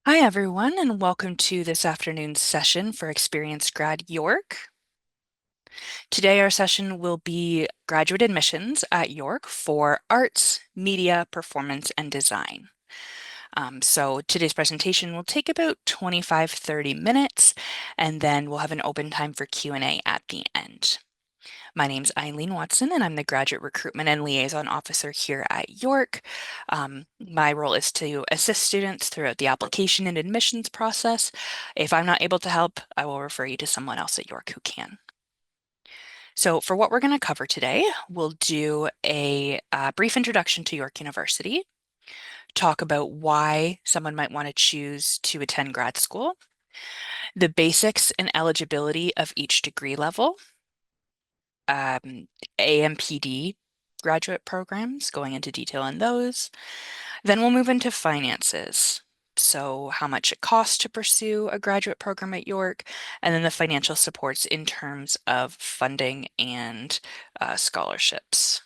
Hi, everyone, and welcome to this afternoon's session for Experienced Grad York. Today, our session will be graduate admissions at York for arts, media, performance, and design. So today's presentation will take about 25-30 minutes, and then we'll have an open time for Q&A at the end. My name's Eileen Watson, and I'm the Graduate Recruitment and Liaison Officer here at York. My role is to assist students throughout the application and admissions process. If I'm not able to help, I will refer you to someone else at York who can. So for what we're going to cover today, we'll do a brief introduction to York University, talk about why someone might want to choose to attend grad school, the basics and eligibility of each degree level, um, AMPD graduate programs, going into detail on those. Then we'll move into finances. So how much it costs to pursue a graduate program at York, and then the financial supports in terms of funding and scholarships.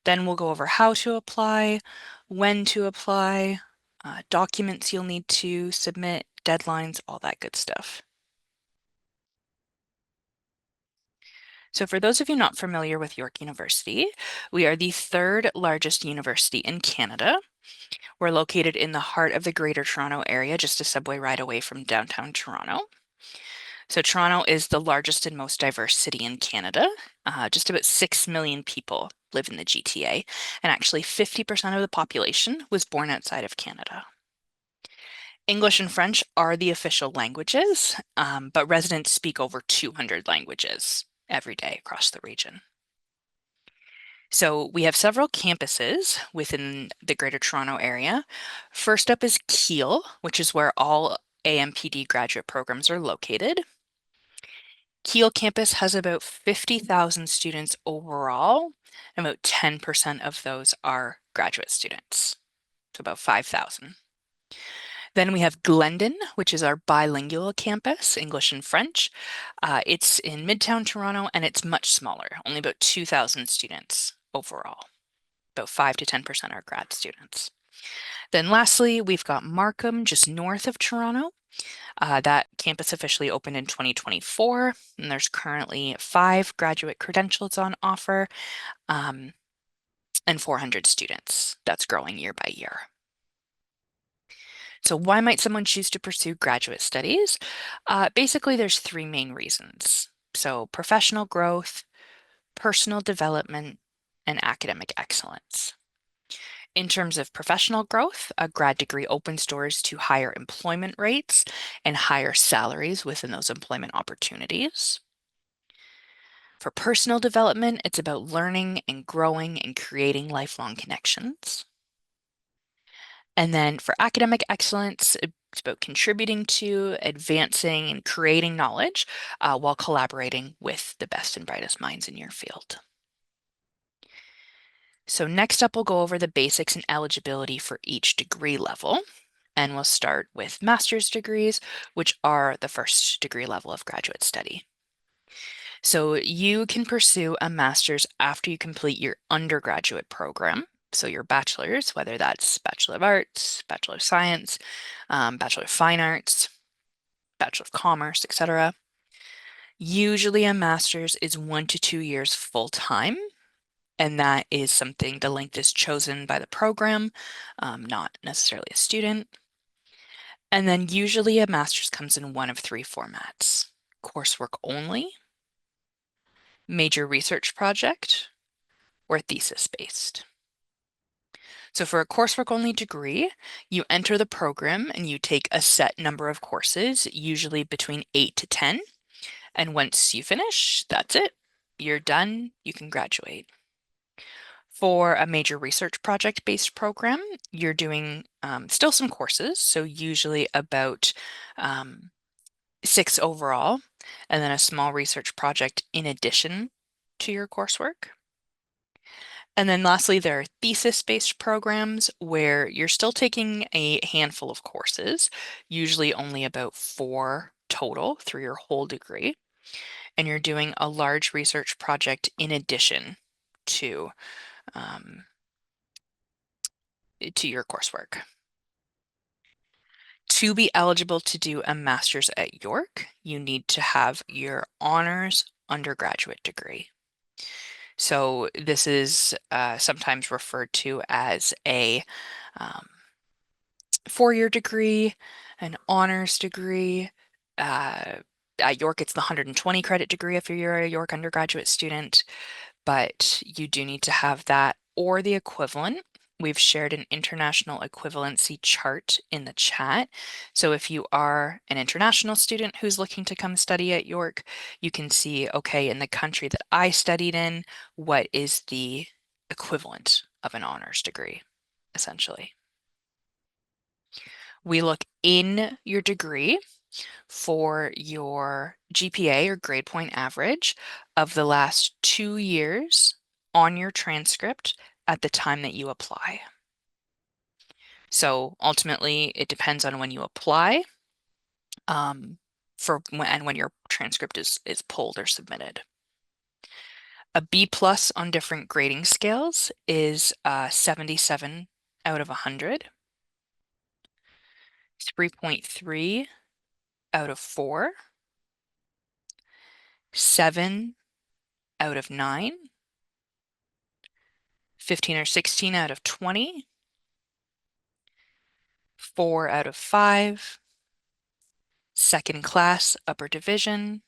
Then we'll go over how to apply, when to apply, documents you'll need to submit, deadlines, all that good stuff. So for those of you not familiar with York University, we are the third largest university in Canada. We're located in the heart of the Greater Toronto Area, just a subway ride away from downtown Toronto. So Toronto is the largest and most diverse city in Canada. Just about 6 million people live in the GTA, and actually 50% of the population was born outside of Canada. English and French are the official languages, but residents speak over 200 languages every day across the region. So we have several campuses within the Greater Toronto Area. First up is Keele, which is where all AMPD graduate programs are located. Keele campus has about 50,000 students overall, and about 10% of those are graduate students, so about 5,000. Then we have Glendon, which is our bilingual campus, English and French. It's in Midtown Toronto, and it's much smaller, only about 2,000 students overall. About 5 to 10% are grad students. Then lastly, we've got Markham, just north of Toronto. That campus officially opened in 2024, and there's currently 5 graduate credentials on offer, and 400 students. That's growing year by year. So why might someone choose to pursue graduate studies? Basically, there's 3 main reasons. So professional growth, personal development, and academic excellence. In terms of professional growth, a grad degree opens doors to higher employment rates and higher salaries within those employment opportunities. For personal development, it's about learning and growing and creating lifelong connections. And then for academic excellence, it's about contributing to, advancing, and creating knowledge while collaborating with the best and brightest minds in your field. So next up, we'll go over the basics and eligibility for each degree level. And we'll start with master's degrees, which are the first degree level of graduate study. So you can pursue a master's after you complete your undergraduate program. So your bachelor's, whether that's Bachelor of Arts, Bachelor of Science, Bachelor of Fine Arts, Bachelor of Commerce, etc. Usually a master's is 1 to 2 years full time, and that is something the length is chosen by the program, not necessarily a student. And then usually a master's comes in one of 3 formats: coursework only, major research project, or thesis-based. So for a coursework only degree, you enter the program and you take a set number of courses, usually between 8 to 10. And once you finish, that's it. You're done, you can graduate. For a major research project-based program, you're doing still some courses, so usually about 6 overall, and then a small research project in addition to your coursework. And then lastly, there are thesis-based programs where you're still taking a handful of courses, usually only about 4 total through your whole degree, and you're doing a large research project in addition to your coursework. To be eligible to do a master's at York, you need to have your honors undergraduate degree. So this is sometimes referred to as a um, four-year degree, an honors degree. Uh, at York, it's the 120 credit degree if you're a York undergraduate student, but you do need to have that or the equivalent. We've shared an international equivalency chart in the chat. So if you are an international student who's looking to come study at York, you can see, okay, in the country that I studied in, what is the equivalent of an honors degree, essentially. We look in your degree for your GPA or grade point average of the last 2 years on your transcript at the time that you apply. So ultimately, it depends on when you apply, and when your transcript is pulled or submitted. A B plus on different grading scales is 77 out of 100, 3.3 out of 4, 7 out of 9, 15 or 16 out of 20, 4 out of 5, second class, upper division,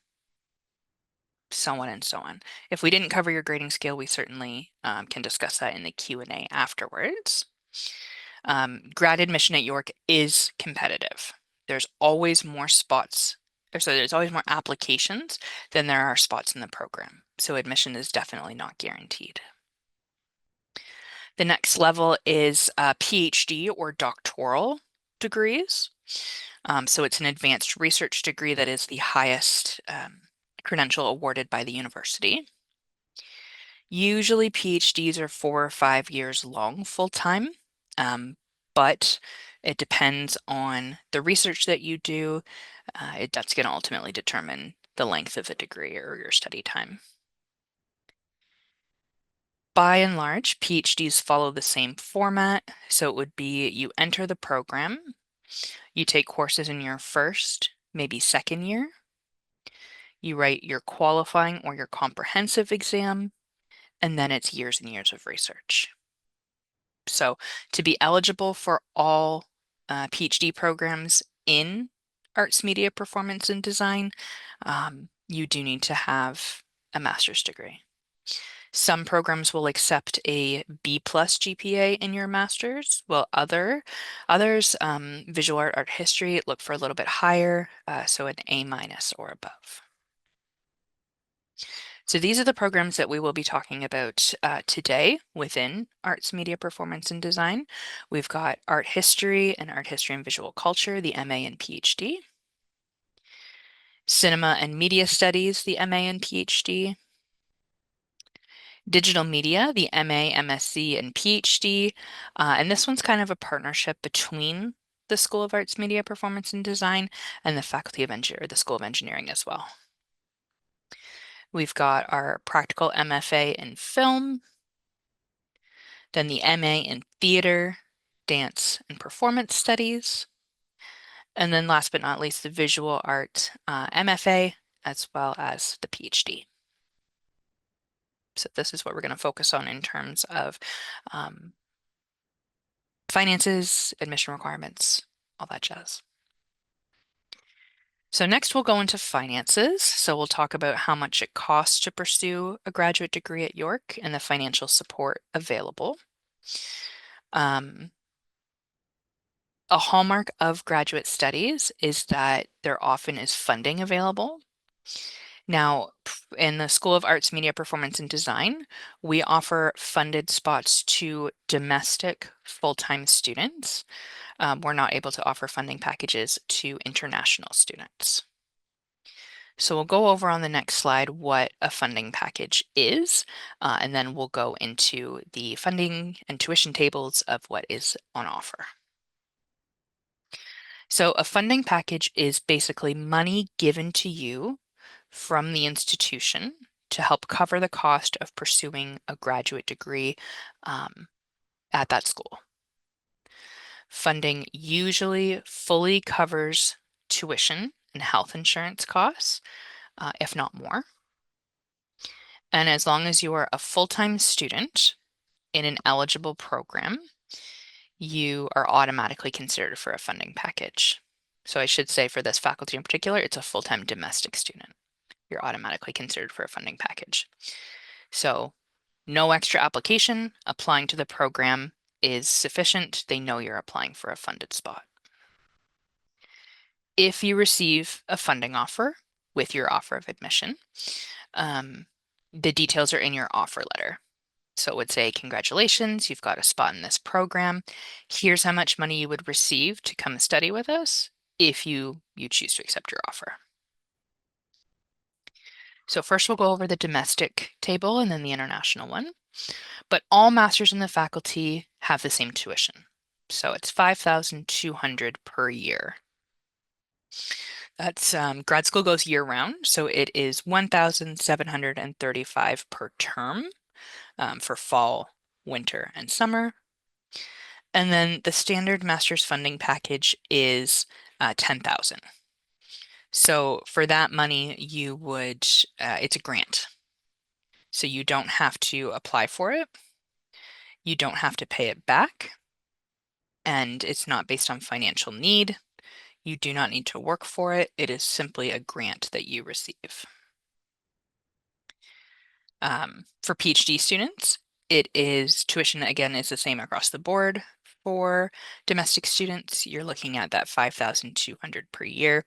so on and so on. If we didn't cover your grading scale, we certainly can discuss that in the Q&A afterwards. Grad admission at York is competitive. There's always more spots, so there's always more applications than there are spots in the program. So admission is definitely not guaranteed. The next level is PhD or doctoral degrees. So it's an advanced research degree that is the highest credential awarded by the university. Usually PhDs are 4 or 5 years long full-time, but it depends on the research that you do. That's going to ultimately determine the length of the degree or your study time. By and large, PhDs follow the same format. So it would be you enter the program, you take courses in your first, maybe second year, you write your qualifying or your comprehensive exam, and then it's years and years of research. So to be eligible for all PhD programs in arts, media, performance, and design, you do need to have a master's degree. Some programs will accept a B plus GPA in your master's, while others, visual art history, look for a little bit higher, so an A minus or above. So these are the programs that we will be talking about today within Arts, Media, Performance, and Design. We've got Art History and Art History and Visual Culture, the MA and PhD. Cinema and Media Studies, the MA and PhD. Digital Media, the MA, MSc, and PhD. And this one's kind of a partnership between the School of Arts, Media, Performance, and Design and the Faculty of Engineering, or the School of Engineering as well. We've got our practical MFA in film, then the MA in theater, dance, and performance studies, and then last but not least, the visual art MFA, as well as the PhD. So this is what we're going to focus on in terms of finances, admission requirements, all that jazz. So next we'll go into finances. So we'll talk about how much it costs to pursue a graduate degree at York and the financial support available. A hallmark of graduate studies is that there often is funding available. Now, in the School of Arts, Media, Performance, and Design, we offer funded spots to domestic full-time students. We're not able to offer funding packages to international students. So we'll go over on the next slide what a funding package is, and then we'll go into the funding and tuition tables of what is on offer. So a funding package is basically money given to you from the institution to help cover the cost of pursuing a graduate degree at that school. Funding usually fully covers tuition and health insurance costs, if not more. And as long as you are a full-time student in an eligible program, you are automatically considered for a funding package. So I should say for this faculty in particular, it's a full-time domestic student. You're automatically considered for a funding package. So no extra application, applying to the program is sufficient. They know you're applying for a funded spot. If you receive a funding offer with your offer of admission, the details are in your offer letter. So it would say, congratulations, you've got a spot in this program. Here's how much money you would receive to come study with us if you choose to accept your offer. So first we'll go over the domestic table and then the international one. But all masters in the faculty have the same tuition. So it's $5,200 per year. That's grad school goes year round, so it is $1,735 per term for fall, winter, and summer. And then the standard master's funding package is $10,000. So for that money, you would it's a grant. So you don't have to apply for it. You don't have to pay it back. And it's not based on financial need. You do not need to work for it. It is simply a grant that you receive. For PhD students, it is tuition again is the same across the board. For domestic students, you're looking at that $5,200 per year.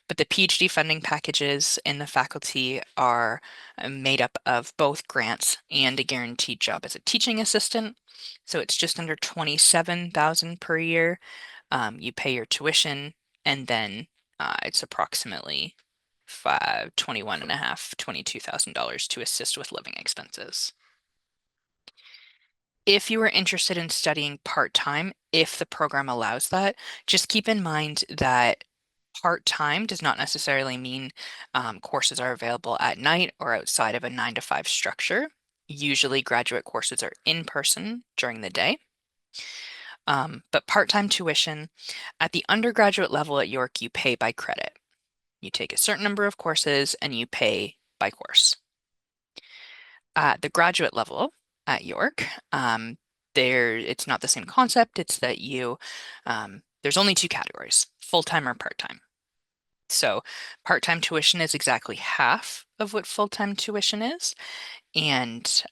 But the PhD funding packages in the faculty are made up of both grants and a guaranteed job as a teaching assistant. So it's just under $27,000 per year. You pay your tuition, and then it's approximately $22,000 to assist with living expenses. If you are interested in studying part-time, if the program allows that, just keep in mind that part-time does not necessarily mean courses are available at night or outside of a 9 to 5 structure. Usually graduate courses are in person during the day. But part-time tuition at the undergraduate level at York, you pay by credit. You take a certain number of courses and you pay by course. At the graduate level at York, it's not the same concept. It's that there's only two categories, full-time or part-time. So part-time tuition is exactly half of what full-time tuition is, and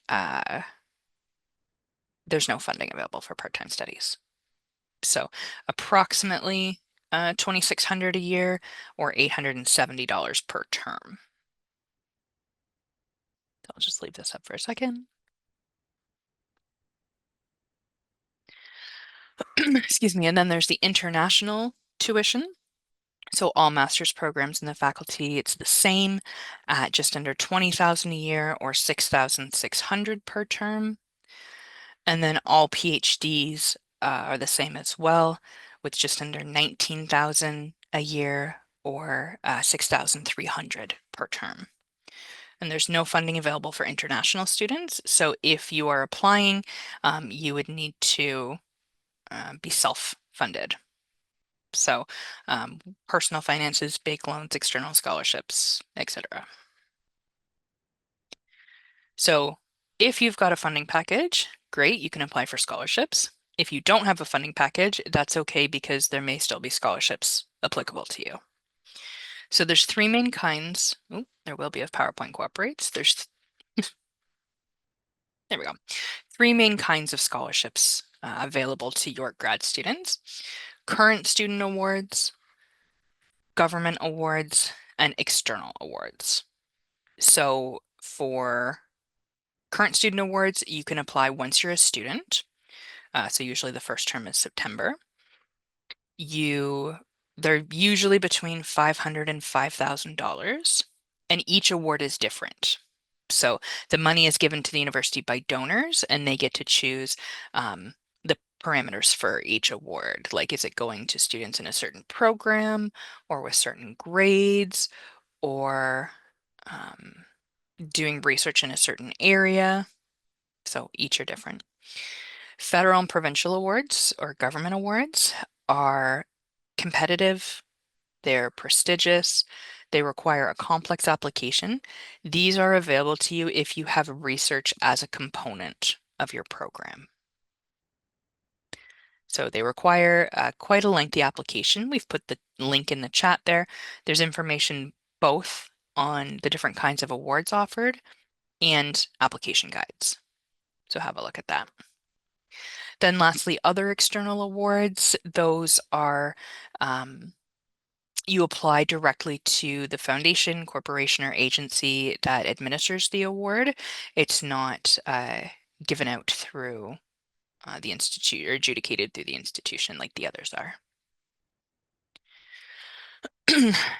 there's no funding available for part-time studies. So approximately $2,600 a year or $870 per term. I'll just leave this up for a second. Excuse me. And then there's the international tuition. So all master's programs in the faculty, it's the same at just under $20,000 a year or $6,600 per term. And then all PhDs are the same as well, with just under $19,000 a year or $6,300 per term. And there's no funding available for international students. So if you are applying, you would need to be self-funded. So personal finances, big loans, external scholarships, etc. So if you've got a funding package, great, you can apply for scholarships. If you don't have a funding package, that's okay because there may still be scholarships applicable to you. So there's three main kinds. Oh, there will be if PowerPoint cooperates. There we go. Three main kinds of scholarships available to York grad students: current student awards, government awards, and external awards. So for current student awards, you can apply once you're a student. So usually the first term is September. They're usually between $500 and $5,000, and each award is different. So the money is given to the university by donors, and they get to choose the parameters for each award. Like, is it going to students in a certain program or with certain grades or doing research in a certain area? So each are different. Federal and provincial awards or government awards are competitive, they're prestigious, they require a complex application. These are available to you if you have research as a component of your program. So they require quite a lengthy application. We've put the link in the chat there. There's information both on the different kinds of awards offered and application guides. So have a look at that. Then lastly, other external awards, those are you apply directly to the foundation, corporation, or agency that administers the award. It's not given out through the institute or adjudicated through the institution like the others are.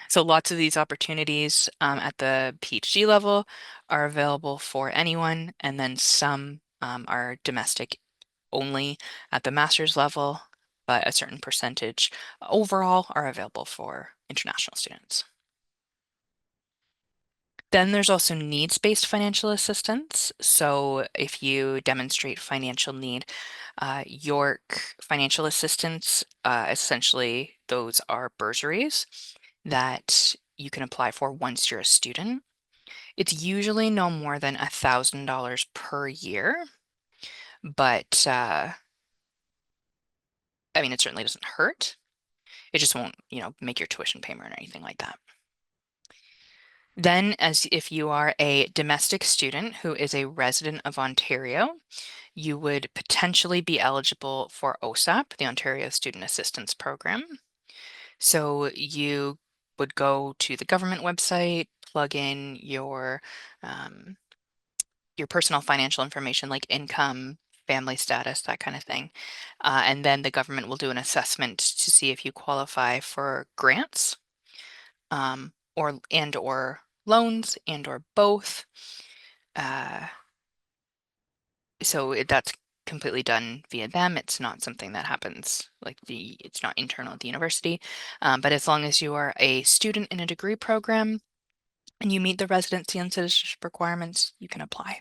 So lots of these opportunities at the PhD level are available for anyone, and then some are domestic only at the master's level, but a certain percentage overall are available for international students. Then there's also needs-based financial assistance. So if you demonstrate financial need, York financial assistance, essentially those are bursaries that you can apply for once you're a student. It's usually no more than $1,000 per year, but I mean, it certainly doesn't hurt. It just won't, make your tuition payment or anything like that. Then, as if you are a domestic student who is a resident of Ontario, you would potentially be eligible for OSAP, the Ontario Student Assistance Program. So you would go to the government website, plug in your personal financial information like income, family status, that kind of thing. And then the government will do an assessment to see if you qualify for grants, or loans and or both. That's completely done via them. It's not something that happens it's not internal at the university. But as long as you are a student in a degree program and you meet the residency and citizenship requirements, you can apply.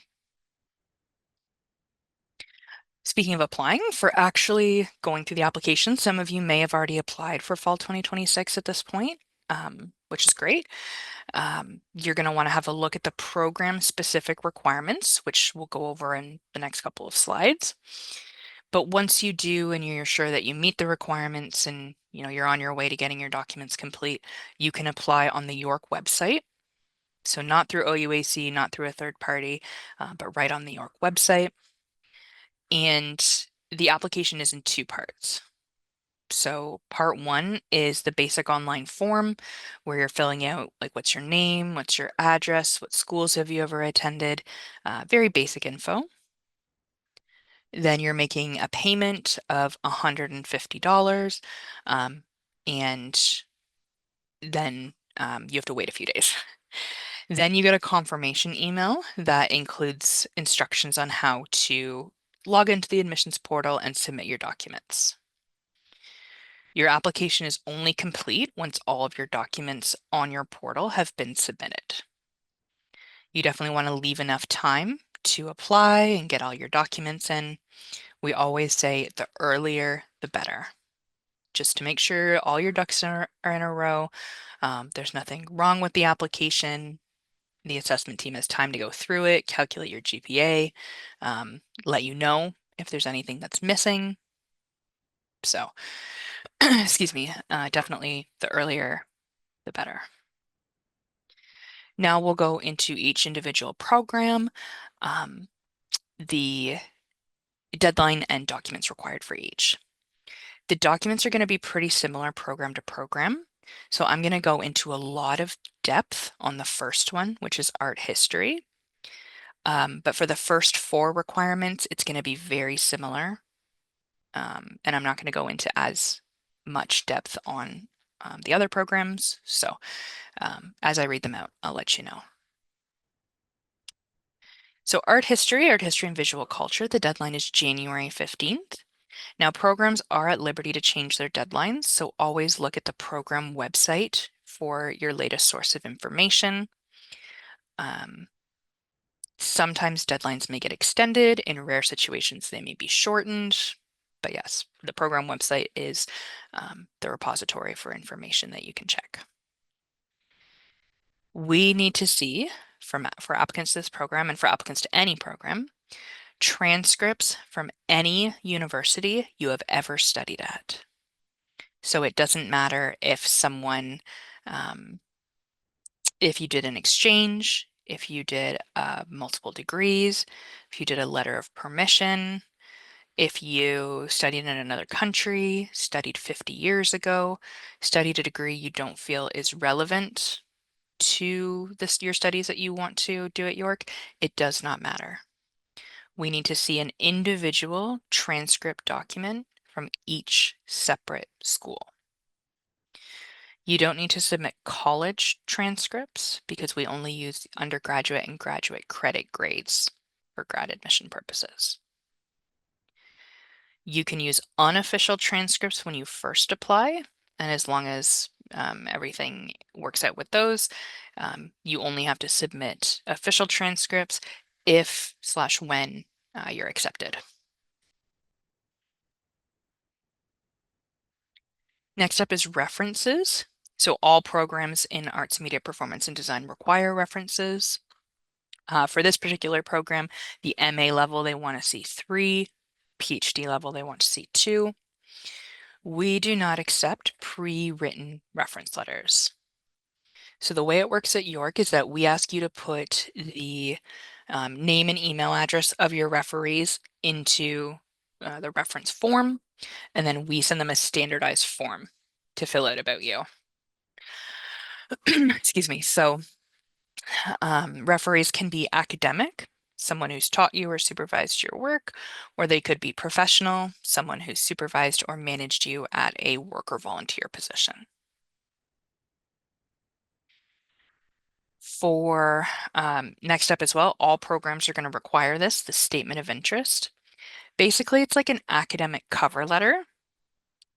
Speaking of applying, for actually going through the application, some of you may have already applied for fall 2026 at this point, which is great. You're going to want to have a look at the program-specific requirements, which we'll go over in the next couple of slides. But once you do and you're sure that you meet the requirements and you're on your way to getting your documents complete, you can apply on the York website. So not through OUAC, not through a third party, but right on the York website. And the application is in two parts. So part one is the basic online form where you're filling out what's your name, what's your address, what schools have you ever attended, very basic info. Then you're making a payment of $150, and then you have to wait a few days. Then you get a confirmation email that includes instructions on how to log into the admissions portal and submit your documents. Your application is only complete once all of your documents on your portal have been submitted. You definitely want to leave enough time to apply and get all your documents in. We always say the earlier, the better, just to make sure all your ducks are in a row. There's nothing wrong with the application. The assessment team has time to go through it, calculate your GPA, let you know if there's anything that's missing. So, excuse me, definitely the earlier, the better. Now we'll go into each individual program, the deadline and documents required for each. The documents are going to be pretty similar program to program. So I'm going to go into a lot of depth on the first one, which is art history. But for the first four requirements, it's going to be very similar. And I'm not going to go into as much depth on the other programs. So as I read them out, I'll let you know. So art history and visual culture, the deadline is January 15th. Now programs are at liberty to change their deadlines, so always look at the program website for your latest source of information. Sometimes deadlines may get extended. In rare situations, they may be shortened. But yes, the program website is the repository for information that you can check. We need to see for applicants to this program and for applicants to any program, transcripts from any university you have ever studied at. So it doesn't matter if um, if you did an exchange, if you did multiple degrees, if you did a letter of permission, if you studied in another country, studied 50 years ago, studied a degree you don't feel is relevant to your studies that you want to do at York, it does not matter. We need to see an individual transcript document from each separate school. You don't need to submit college transcripts because we only use undergraduate and graduate credit grades for grad admission purposes. You can use unofficial transcripts when you first apply, and as long as everything works out with those, you only have to submit official transcripts if/when you're accepted. Next up is references. So all programs in arts, media, performance, and design require references. For this particular program, the MA level, they want to see 3, PhD level, they want to see 2. We do not accept pre-written reference letters. So the way it works at York is that we ask you to put the name and email address of your referees into the reference form, and then we send them a standardized form to fill out about you. Excuse me. So referees can be academic, someone who's taught you or supervised your work, or they could be professional, someone who's supervised or managed you at a work or volunteer position. For next up as well, all programs are going to require this, the statement of interest. Basically, it's like an academic cover letter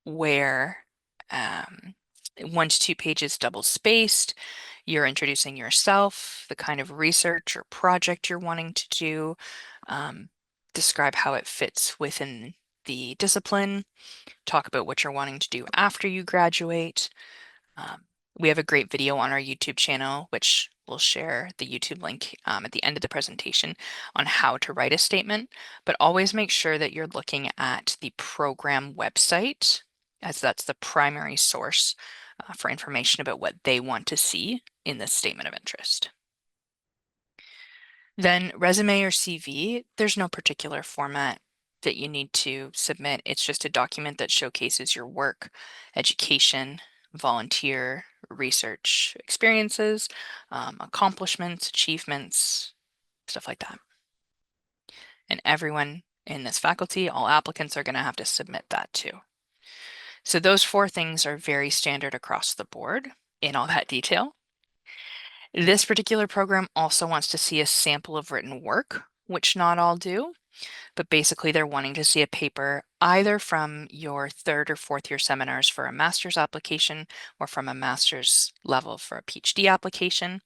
where 1 to 2 pages double spaced. You're introducing yourself, the kind of research or project you're wanting to do, describe how it fits within the discipline, talk about what you're wanting to do after you graduate. Um, we have a great video on our YouTube channel, which we'll share the YouTube link at the end of the presentation on how to write a statement, but always make sure that you're looking at the program website, as that's the primary source for information about what they want to see in the statement of interest. Then resume or CV, there's no particular format that you need to submit. It's just a document that showcases your work, education, volunteer, research experiences, accomplishments, achievements, stuff like that. And everyone in this faculty, all applicants are going to have to submit that too. So those 4 things are very standard across the board in all that detail. This particular program also wants to see a sample of written work, which not all do, but basically they're wanting to see a paper either from your 3rd or 4th year seminars for a master's application or from a master's level for a PhD application.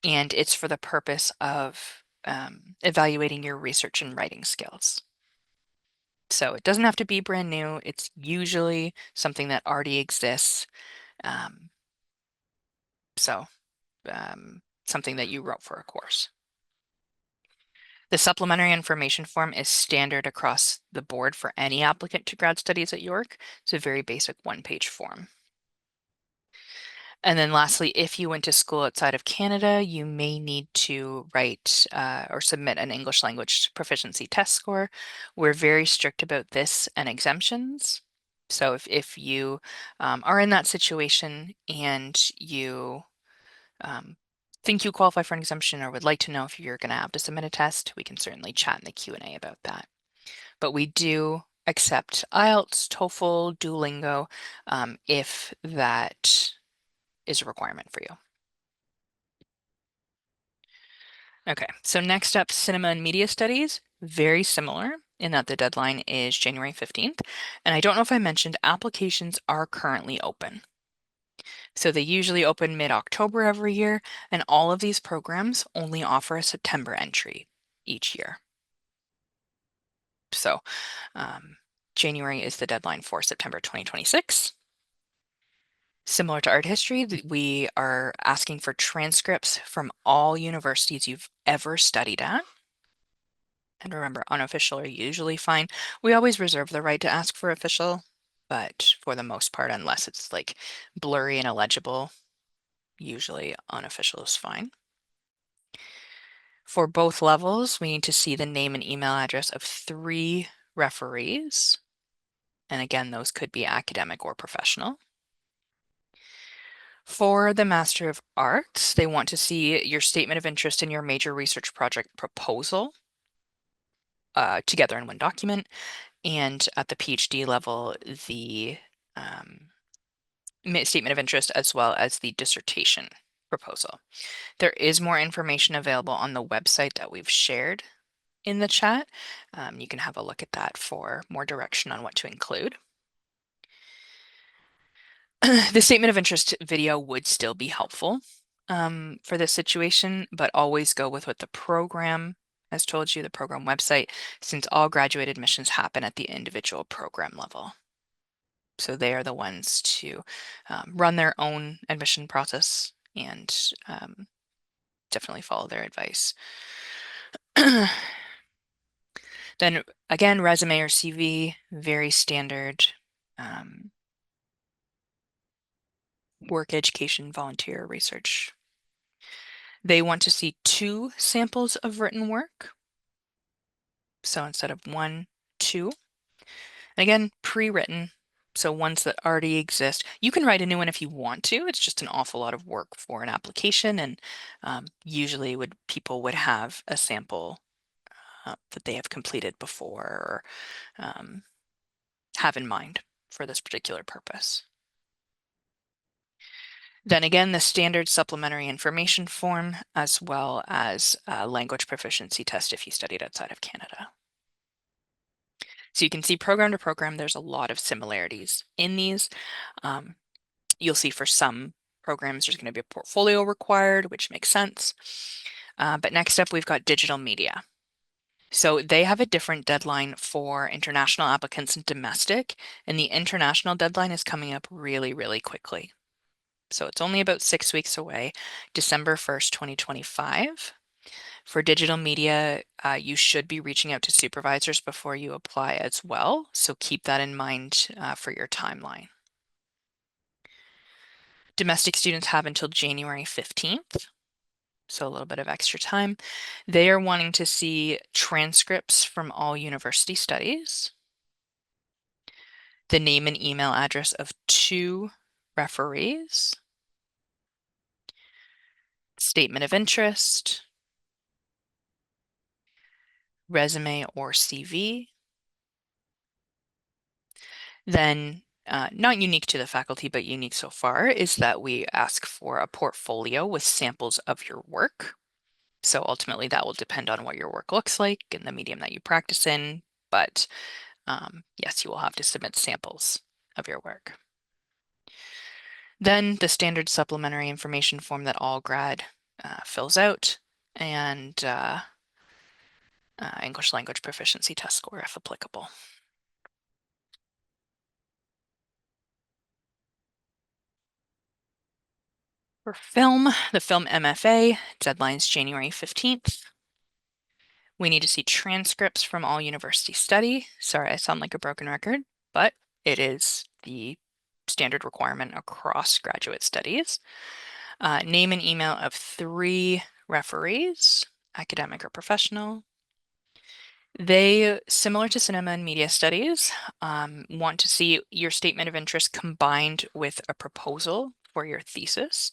And it's for the purpose of evaluating your research and writing skills. So it doesn't have to be brand new. It's usually something that already exists. Um, so something that you wrote for a course. The supplementary information form is standard across the board for any applicant to grad studies at York. It's a very basic 1-page form. And then lastly, if you went to school outside of Canada, you may need to write or submit an English language proficiency test score. We're very strict about this and exemptions. So if you are in that situation and you think you qualify for an exemption or would like to know if you're going to have to submit a test, we can certainly chat in the Q&A about that. But we do accept IELTS, TOEFL, Duolingo, if that is a requirement for you. Okay, so next up, cinema and media studies, very similar in that the deadline is January 15th. And I don't know if I mentioned applications are currently open. So they usually open mid-October every year, and all of these programs only offer a September entry each year. So January is the deadline for September 2026. Similar to art history, we are asking for transcripts from all universities you've ever studied at. And remember, unofficial are usually fine. We always reserve the right to ask for official, but for the most part, unless it's like blurry and illegible, usually unofficial is fine. For both levels, we need to see the name and email address of 3 referees. And again, those could be academic or professional. For the Master of Arts, they want to see your statement of interest in your major research project proposal together in one document. And at the PhD level, the statement of interest as well as the dissertation proposal. There is more information available on the website that we've shared in the chat. You can have a look at that for more direction on what to include. The statement of interest video would still be helpful for this situation, but always go with what the program has told you, the program website, since all graduate admissions happen at the individual program level. So they are the ones to run their own admission process and definitely follow their advice. Then again, resume or CV, very standard. Work, education, volunteer, research. They want to see 2 samples of written work. So instead of 1, 2. And again, pre-written, so ones that already exist. You can write a new one if you want to. It's just an awful lot of work for an application, and usually people would have a sample that they have completed before or have in mind for this particular purpose. Then again, the standard supplementary information form, as well as a language proficiency test if you studied outside of Canada. So you can see program to program, there's a lot of similarities in these. You'll see for some programs, there's going to be a portfolio required, which makes sense. But next up, we've got digital media. So they have a different deadline for international applicants and domestic, and the international deadline is coming up really, really quickly. So it's only about 6 weeks away, December 1st, 2025. For digital media, you should be reaching out to supervisors before you apply as well. So keep that in mind for your timeline. Domestic students have until January 15th, so a little bit of extra time. They are wanting to see transcripts from all university studies, the name and email address of 2 referees, statement of interest, resume or CV. Then, not unique to the faculty, but unique so far, is that we ask for a portfolio with samples of your work. So ultimately, that will depend on what your work looks like and the medium that you practice in. But yes, you will have to submit samples of your work. Then the standard supplementary information form that all grad fills out, and English language proficiency test score if applicable. For film, the film MFA, deadline's January 15th. We need to see transcripts from all university study. Sorry, I sound like a broken record, but it is the standard requirement across graduate studies. Name and email of 3 referees, academic or professional. They, similar to cinema and media studies, want to see your statement of interest combined with a proposal for your thesis.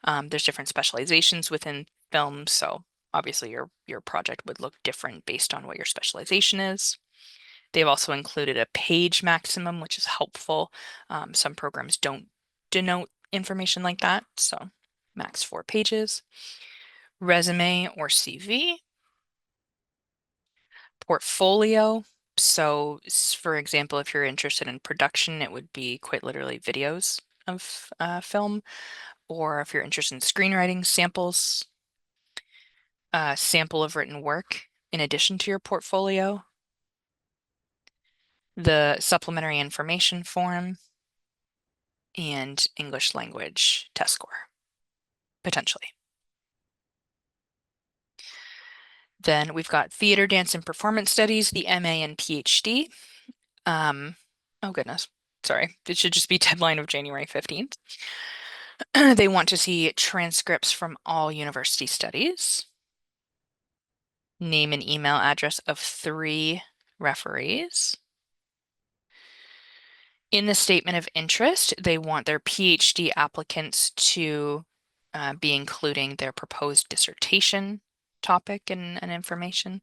There's different specializations within film, so obviously your project would look different based on what your specialization is. They've also included a page maximum, which is helpful. Some programs don't denote information like that, so max 4 pages. Resume or CV. Portfolio. So for example, if you're interested in production, it would be quite literally videos of film, or if you're interested in screenwriting, samples, a sample of written work in addition to your portfolio, the supplementary information form, and English language test score, potentially. Then we've got theater, dance, and performance studies, the MA and PhD. Oh goodness, sorry. It should just be deadline of January 15th. They want to see transcripts from all university studies, name and email address of 3 referees. In the statement of interest, they want their PhD applicants to be including their proposed dissertation topic and information,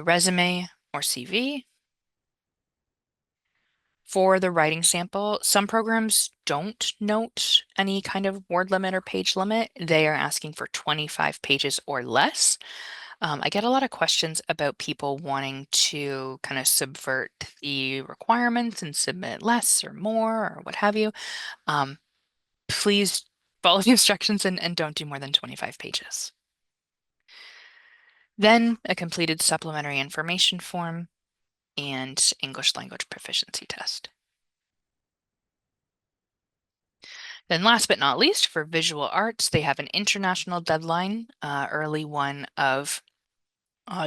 resume or CV. For the writing sample, some programs don't note any kind of word limit or page limit. They are asking for 25 pages or less. I get a lot of questions about people wanting to kind of subvert the requirements and submit less or more or what have you. Please follow the instructions and don't do more than 25 pages. Then a completed supplementary information form and English language proficiency test. Then last but not least, for visual arts, they have an international deadline, early one of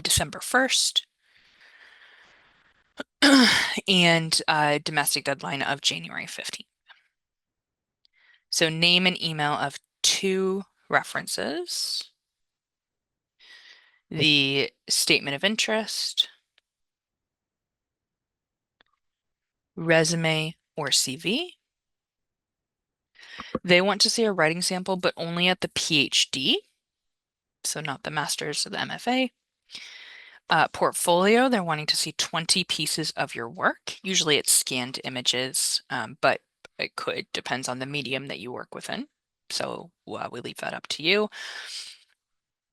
December 1st, and a domestic deadline of January 15th. So name and email of 2 references, the statement of interest, resume or CV. They want to see a writing sample, but only at the PhD, so not the master's or the MFA. Portfolio, they're wanting to see 20 pieces of your work. Usually it's scanned images, but it depends on the medium that you work within. So we leave that up to you.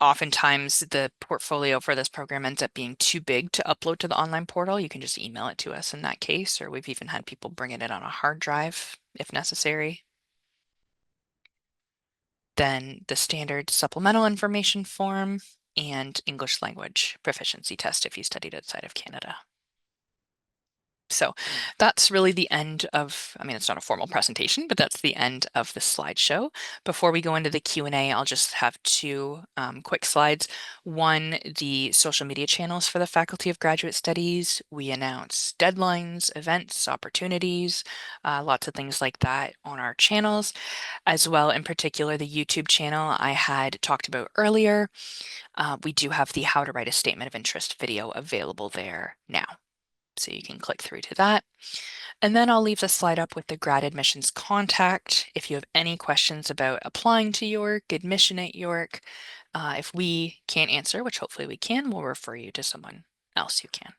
Oftentimes the portfolio for this program ends up being too big to upload to the online portal. You can just email it to us in that case, or we've even had people bring it in on a hard drive if necessary. Then the standard supplemental information form and English language proficiency test if you studied outside of Canada. So that's really the end of, I mean, it's not a formal presentation, but that's the end of the slideshow. Before we go into the Q&A, I'll just have 2 quick slides. One, the social media channels for the Faculty of Graduate Studies. We announce deadlines, events, opportunities, lots of things like that on our channels, as well in particular the YouTube channel I had talked about earlier. We do have the How to Write a Statement of Interest video available there now. So you can click through to that. And then I'll leave the slide up with the grad admissions contact. If you have any questions about applying to York, admission at York, if we can't answer, which hopefully we can, we'll refer you to someone else who can.